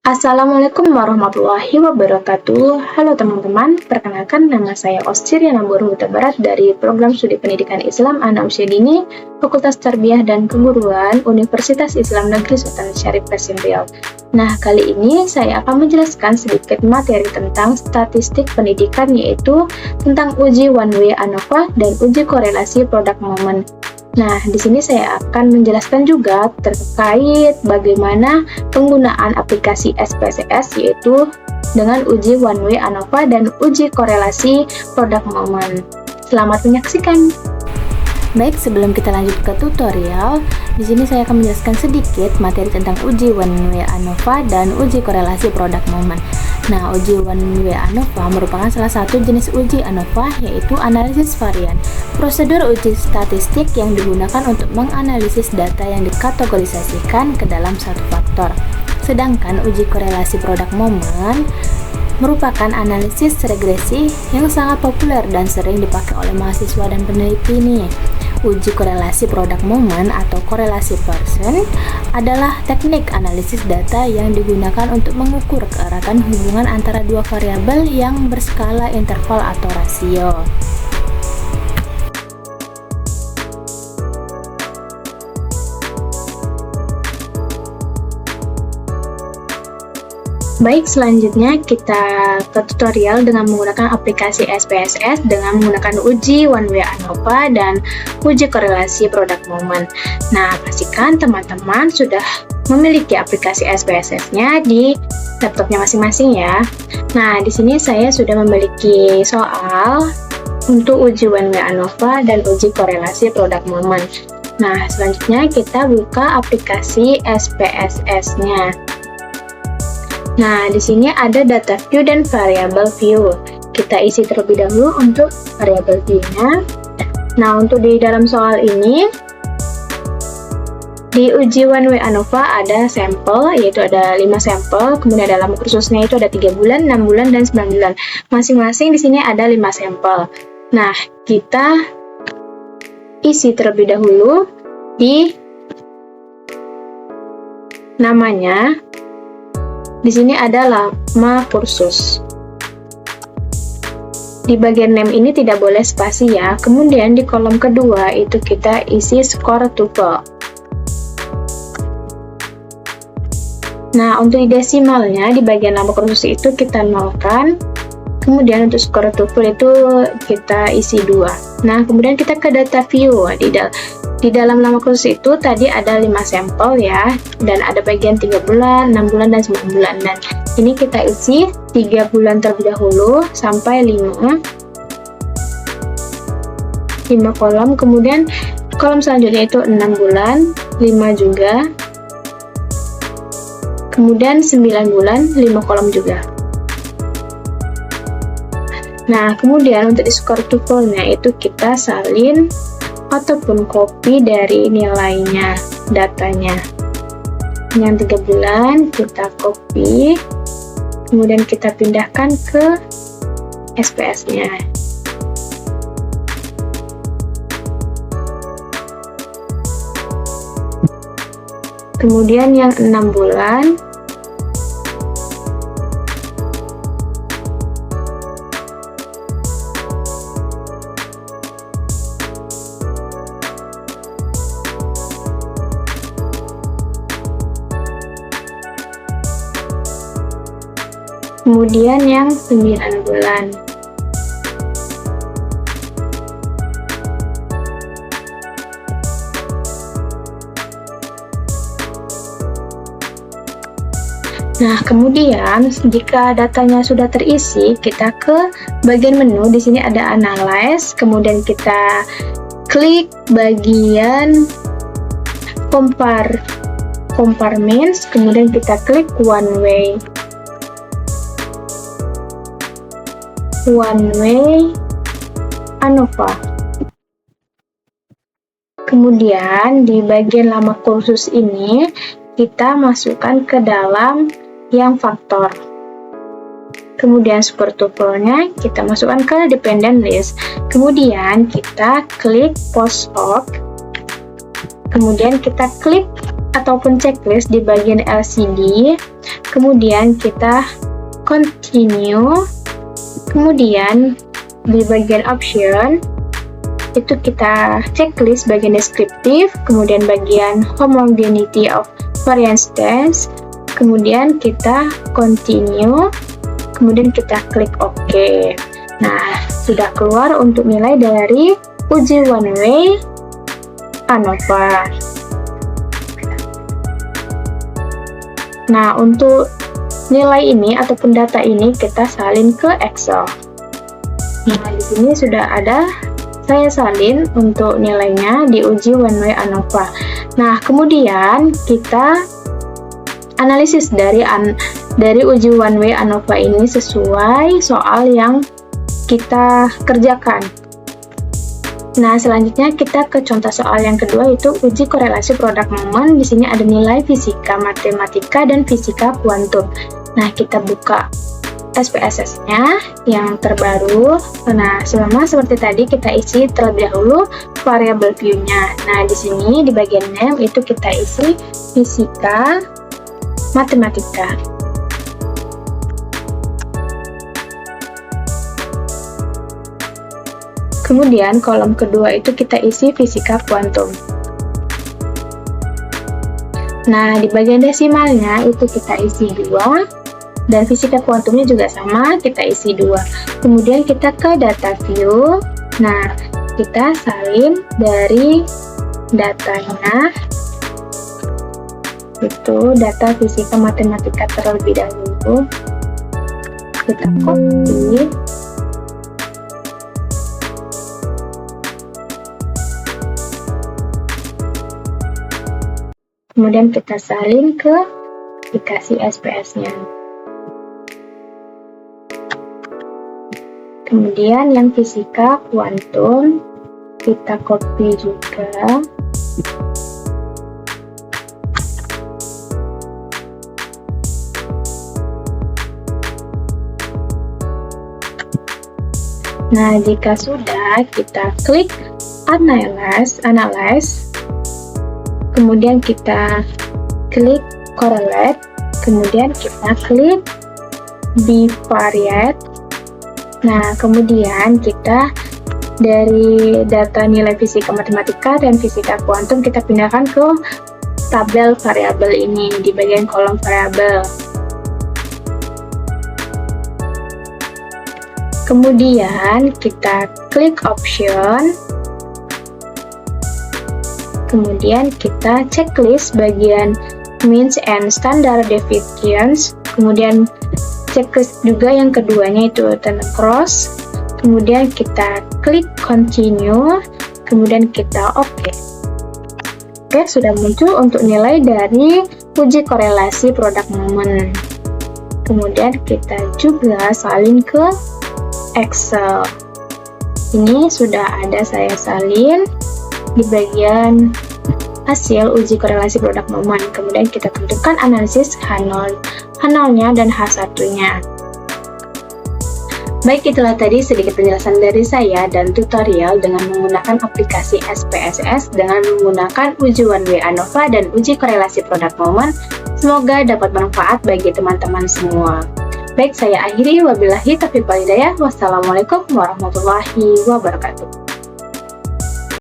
Assalamualaikum warahmatullahi wabarakatuh. Halo teman-teman, perkenalkan nama saya Osciriana Huta Barat dari Program Studi Pendidikan Islam Anak Usia Dini, Fakultas Tarbiyah dan Keguruan, Universitas Islam Negeri Sultan Syarif Kasim Riau. Nah, kali ini saya akan menjelaskan sedikit materi tentang statistik pendidikan, yaitu tentang uji one way ANOVA dan uji korelasi product moment. Nah, di sini saya akan menjelaskan juga terkait bagaimana penggunaan aplikasi SPSS, yaitu dengan uji one way ANOVA dan uji korelasi product moment. Selamat menyaksikan. Baik, sebelum kita lanjut ke tutorial, di sini saya akan menjelaskan sedikit materi tentang uji one way ANOVA dan uji korelasi product moment. Nah, uji one way ANOVA merupakan salah satu jenis uji ANOVA, yaitu analisis varian. Prosedur uji statistik yang digunakan untuk menganalisis data yang dikategorisasikan ke dalam satu faktor. Sedangkan uji korelasi product moment merupakan analisis regresi yang sangat populer dan sering dipakai oleh mahasiswa dan peneliti nih. Uji korelasi product moment atau korelasi Pearson adalah teknik analisis data yang digunakan untuk mengukur keeratan hubungan antara dua variabel yang berskala interval atau rasio. Baik, selanjutnya kita ke tutorial dengan menggunakan aplikasi SPSS dengan menggunakan uji one way ANOVA dan uji korelasi product moment. Nah, pastikan teman-teman sudah memiliki aplikasi SPSS-nya di laptopnya masing-masing ya. Nah, di sini saya sudah memiliki soal untuk uji one way ANOVA dan uji korelasi product moment. Nah, selanjutnya kita buka aplikasi SPSS-nya. Nah, di sini ada data view dan variable view. Kita isi terlebih dahulu untuk variable view-nya. Nah, untuk di dalam soal ini, di uji one way ANOVA ada sampel, yaitu ada 5 sampel, kemudian dalam kursusnya itu ada 3 bulan, 6 bulan, dan 9 bulan. Masing-masing di sini ada 5 sampel. Nah, kita isi terlebih dahulu di namanya. Di sini ada lama kursus. Di bagian name ini tidak boleh spasi ya. Kemudian di kolom kedua itu kita isi skor tuple. Nah, untuk desimalnya di bagian nama kursus itu kita nolkan. Kemudian untuk skor tuple itu kita isi 2. Nah, kemudian kita ke data view. Di dalam nama kursus itu tadi ada 5 sampel ya, dan ada bagian 3 bulan, 6 bulan, dan 9 bulan. Dan ini kita isi 3 bulan terlebih dahulu sampai 5 kolom, kemudian kolom selanjutnya itu 6 bulan, 5 juga, kemudian 9 bulan, 5 kolom juga. Nah, kemudian untuk di skor tuple-nya itu kita salin ataupun copy dari nilainya, datanya. Yang 3 bulan kita copy, kemudian kita pindahkan ke SPS-nya. Kemudian yang 6 bulan kemudian yang 9 bulan. Nah, kemudian jika datanya sudah terisi, kita ke bagian menu. Di sini ada analyze, kemudian kita klik bagian compare means, kemudian kita klik one way ANOVA. Kemudian di bagian lama kursus ini kita masukkan ke dalam yang faktor. Kemudian super tuple-nya kita masukkan ke dependent list. Kemudian kita klik post hoc. Kemudian kita klik ataupun checklist di bagian LCD, kemudian kita continue, kemudian di bagian option itu kita checklist bagian deskriptif, kemudian bagian homogeneity of variance test, kemudian kita continue, kemudian kita klik OK. Nah, sudah keluar untuk nilai dari uji one way ANOVA. Nah, untuk nilai ini ataupun data ini kita salin ke Excel. Nah, di sini sudah ada saya salin untuk nilainya di uji one way ANOVA. Nah, kemudian kita analisis dari uji one way ANOVA ini sesuai soal yang kita kerjakan. Nah, selanjutnya kita ke contoh soal yang kedua, yaitu uji korelasi produk moment. Di sini ada nilai fisika, matematika, dan fisika kuantum. Nah, kita buka SPSS-nya yang terbaru. Nah, sama seperti tadi kita isi terlebih dahulu variabel view-nya. Nah, di sini di bagian name itu kita isi fisika, matematika. Kemudian kolom kedua itu kita isi fisika kuantum. Nah, di bagian desimalnya itu kita isi 2. Dan fisika kuantumnya juga sama, kita isi 2. Kemudian kita ke data view. Nah, kita salin dari datanya, itu data fisika matematika terlebih dahulu. Kita copy. Kemudian kita salin ke aplikasi SPS-nya. Kemudian yang fisika kuantum kita copy juga. Nah, jika sudah, kita klik Analyze, kemudian kita klik Correlate, kemudian kita klik Bivariate. Nah, kemudian kita dari data nilai fisika matematika dan fisika kuantum kita pindahkan ke tabel variabel ini di bagian kolom variabel. Kemudian kita klik option. Kemudian kita checklist bagian means and standard deviations. Kemudian checklist juga yang keduanya itu turn cross. Kemudian kita klik continue. Kemudian kita OK. Oke, sudah muncul untuk nilai dari uji korelasi produk moment. Kemudian kita juga salin ke Excel. Ini sudah ada saya salin di bagian hasil uji korelasi produk moment. Kemudian kita tentukan analisis H0-nya dan H1-nya. Baik, itulah tadi sedikit penjelasan dari saya dan tutorial dengan menggunakan aplikasi SPSS dengan menggunakan uji one way ANOVA dan uji korelasi produk moment. Semoga dapat bermanfaat bagi teman-teman semua. Baik, saya akhiri. Wabillahi taufiq wal hidayah. Wassalamualaikum warahmatullahi wabarakatuh.